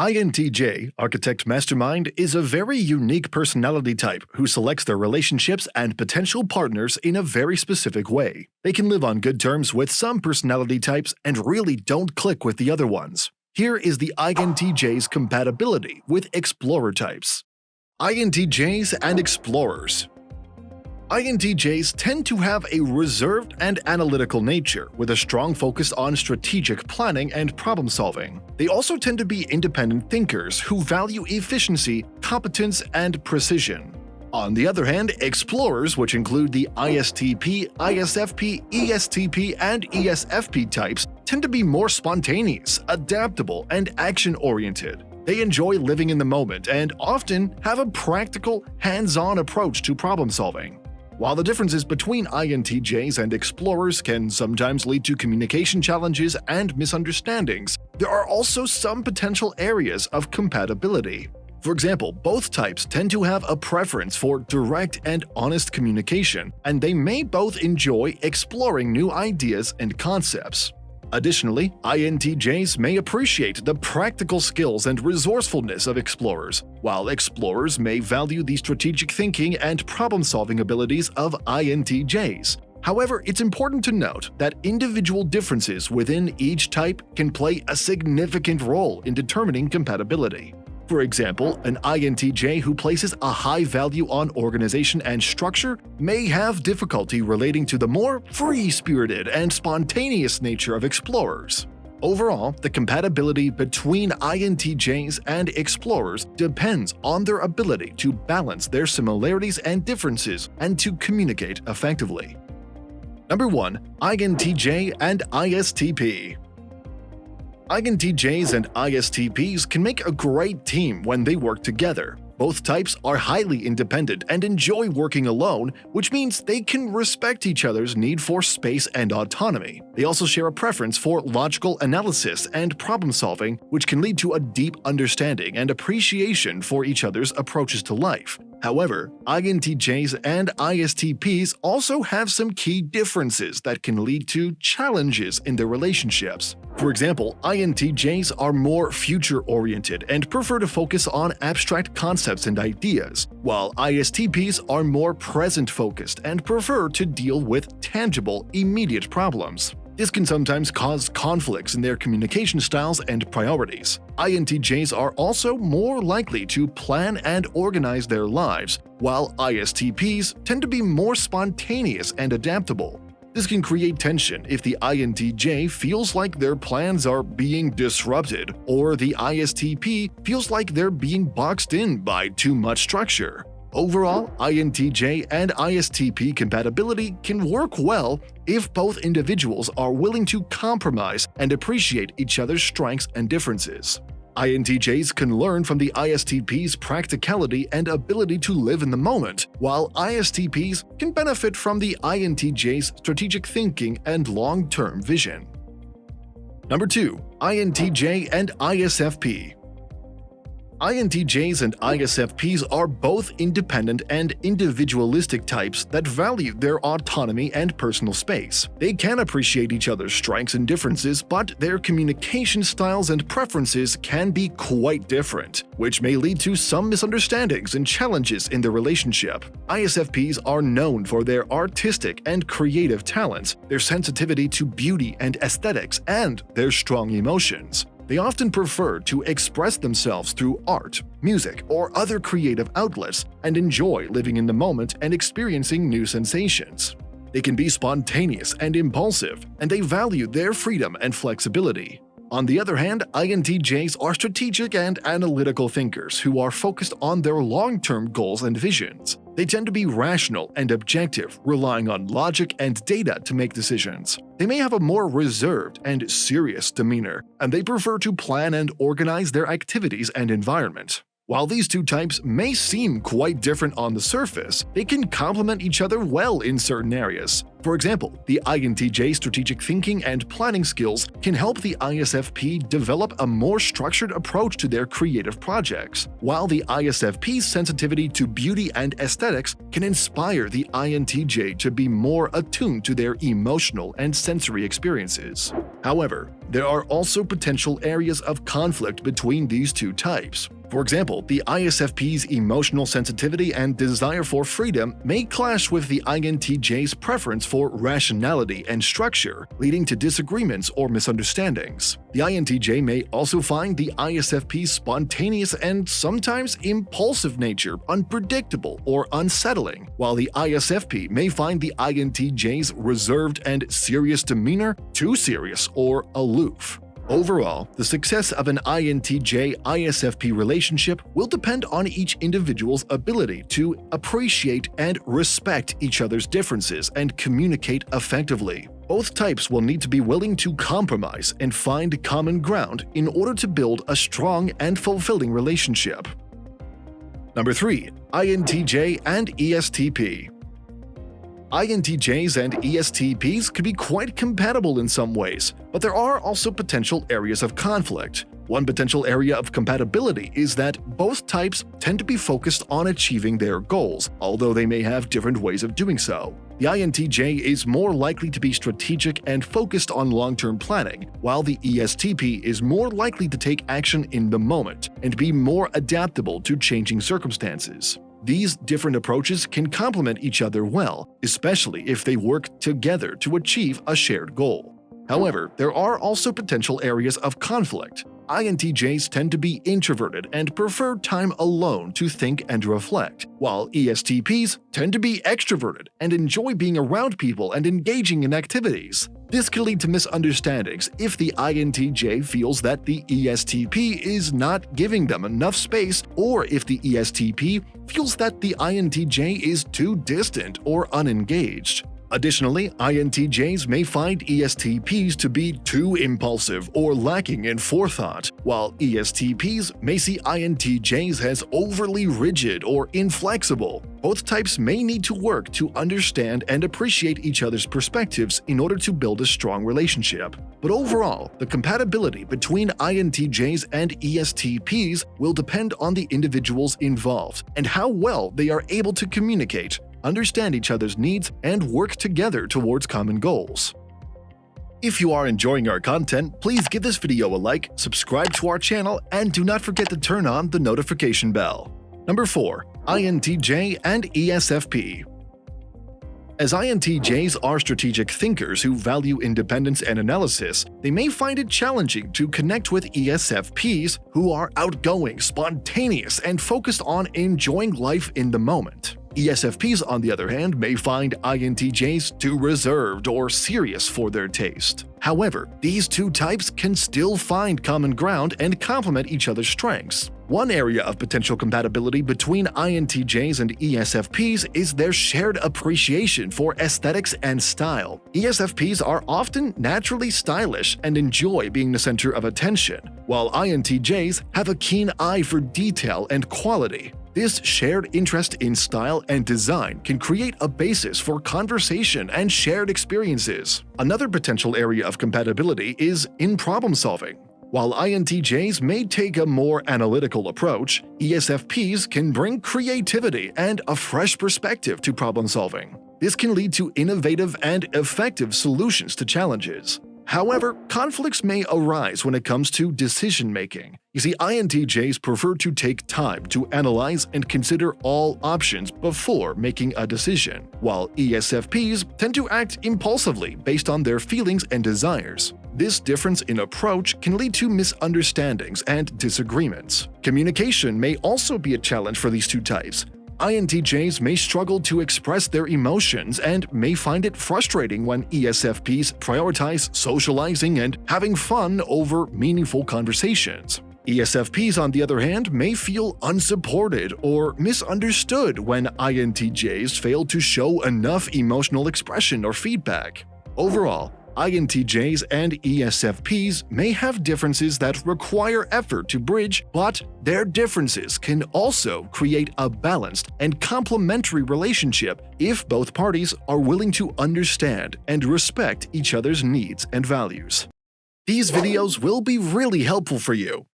INTJ, Architect Mastermind, is a very unique personality type who selects their relationships and potential partners in a very specific way. They can live on good terms with some personality types and really don't click with the other ones. Here is the INTJ's compatibility with explorer types. INTJs and explorers. INTJs tend to have a reserved and analytical nature, with a strong focus on strategic planning and problem-solving. They also tend to be independent thinkers who value efficiency, competence, and precision. On the other hand, explorers, which include the ISTP, ISFP, ESTP, and ESFP types, tend to be more spontaneous, adaptable, and action-oriented. They enjoy living in the moment and often have a practical, hands-on approach to problem-solving. While the differences between INTJs and explorers can sometimes lead to communication challenges and misunderstandings, there are also some potential areas of compatibility. For example, both types tend to have a preference for direct and honest communication, and they may both enjoy exploring new ideas and concepts. Additionally, INTJs may appreciate the practical skills and resourcefulness of explorers, while explorers may value the strategic thinking and problem-solving abilities of INTJs. However, it's important to note that individual differences within each type can play a significant role in determining compatibility. For example, an INTJ who places a high value on organization and structure may have difficulty relating to the more free-spirited and spontaneous nature of explorers. Overall, the compatibility between INTJs and explorers depends on their ability to balance their similarities and differences and to communicate effectively. Number 1. INTJ and ISTP. INTJs and ISTPs can make a great team when they work together. Both types are highly independent and enjoy working alone, which means they can respect each other's need for space and autonomy. They also share a preference for logical analysis and problem-solving, which can lead to a deep understanding and appreciation for each other's approaches to life. However, INTJs and ISTPs also have some key differences that can lead to challenges in their relationships. For example, INTJs are more future-oriented and prefer to focus on abstract concepts and ideas, while ISTPs are more present-focused and prefer to deal with tangible, immediate problems. This can sometimes cause conflicts in their communication styles and priorities. INTJs are also more likely to plan and organize their lives, while ISTPs tend to be more spontaneous and adaptable. This can create tension if the INTJ feels like their plans are being disrupted, or the ISTP feels like they're being boxed in by too much structure. Overall, INTJ and ISTP compatibility can work well if both individuals are willing to compromise and appreciate each other's strengths and differences. INTJs can learn from the ISTP's practicality and ability to live in the moment, while ISTPs can benefit from the INTJ's strategic thinking and long-term vision. Number 2. INTJ and ISFP. INTJs and ISFPs are both independent and individualistic types that value their autonomy and personal space. They can appreciate each other's strengths and differences, but their communication styles and preferences can be quite different, which may lead to some misunderstandings and challenges in the relationship. ISFPs are known for their artistic and creative talents, their sensitivity to beauty and aesthetics, and their strong emotions. They often prefer to express themselves through art, music, or other creative outlets and enjoy living in the moment and experiencing new sensations. They can be spontaneous and impulsive, and they value their freedom and flexibility. On the other hand, INTJs are strategic and analytical thinkers who are focused on their long-term goals and visions. They tend to be rational and objective, relying on logic and data to make decisions. They may have a more reserved and serious demeanor, and they prefer to plan and organize their activities and environment. While these two types may seem quite different on the surface, they can complement each other well in certain areas. For example, the INTJ strategic thinking and planning skills can help the ISFP develop a more structured approach to their creative projects, while the ISFP's sensitivity to beauty and aesthetics can inspire the INTJ to be more attuned to their emotional and sensory experiences. However, there are also potential areas of conflict between these two types. For example, the ISFP's emotional sensitivity and desire for freedom may clash with the INTJ's preference for rationality and structure, leading to disagreements or misunderstandings. The INTJ may also find the ISFP's spontaneous and sometimes impulsive nature unpredictable or unsettling, while the ISFP may find the INTJ's reserved and serious demeanor too serious or aloof. Overall, the success of an INTJ-ISFP relationship will depend on each individual's ability to appreciate and respect each other's differences and communicate effectively. Both types will need to be willing to compromise and find common ground in order to build a strong and fulfilling relationship. Number 3. INTJ and ESTP. INTJs and ESTPs could be quite compatible in some ways, but there are also potential areas of conflict. One potential area of compatibility is that both types tend to be focused on achieving their goals, although they may have different ways of doing so. The INTJ is more likely to be strategic and focused on long-term planning, while the ESTP is more likely to take action in the moment and be more adaptable to changing circumstances. These different approaches can complement each other well, especially if they work together to achieve a shared goal. However, there are also potential areas of conflict. INTJs tend to be introverted and prefer time alone to think and reflect, while ESTPs tend to be extroverted and enjoy being around people and engaging in activities. This can lead to misunderstandings if the INTJ feels that the ESTP is not giving them enough space, or if the ESTP feels that the INTJ is too distant or unengaged. Additionally, INTJs may find ESTPs to be too impulsive or lacking in forethought, while ESTPs may see INTJs as overly rigid or inflexible. Both types may need to work to understand and appreciate each other's perspectives in order to build a strong relationship. But overall, the compatibility between INTJs and ESTPs will depend on the individuals involved and how well they are able to communicate, understand each other's needs, and work together towards common goals. If you are enjoying our content, please give this video a like, subscribe to our channel, and do not forget to turn on the notification bell. Number 4. INTJ and ESFP. As INTJs are strategic thinkers who value independence and analysis, they may find it challenging to connect with ESFPs who are outgoing, spontaneous, and focused on enjoying life in the moment. ESFPs, on the other hand, may find INTJs too reserved or serious for their taste. However, these two types can still find common ground and complement each other's strengths. One area of potential compatibility between INTJs and ESFPs is their shared appreciation for aesthetics and style. ESFPs are often naturally stylish and enjoy being the center of attention, while INTJs have a keen eye for detail and quality. This shared interest in style and design can create a basis for conversation and shared experiences. Another potential area of compatibility is in problem solving. While INTJs may take a more analytical approach, ESFPs can bring creativity and a fresh perspective to problem solving. This can lead to innovative and effective solutions to challenges. However, conflicts may arise when it comes to decision-making. You see, INTJs prefer to take time to analyze and consider all options before making a decision, while ESFPs tend to act impulsively based on their feelings and desires. This difference in approach can lead to misunderstandings and disagreements. Communication may also be a challenge for these two types. INTJs may struggle to express their emotions and may find it frustrating when ESFPs prioritize socializing and having fun over meaningful conversations. ESFPs, on the other hand, may feel unsupported or misunderstood when INTJs fail to show enough emotional expression or feedback. Overall, INTJs and ESFPs may have differences that require effort to bridge, but their differences can also create a balanced and complementary relationship if both parties are willing to understand and respect each other's needs and values. These videos will be really helpful for you.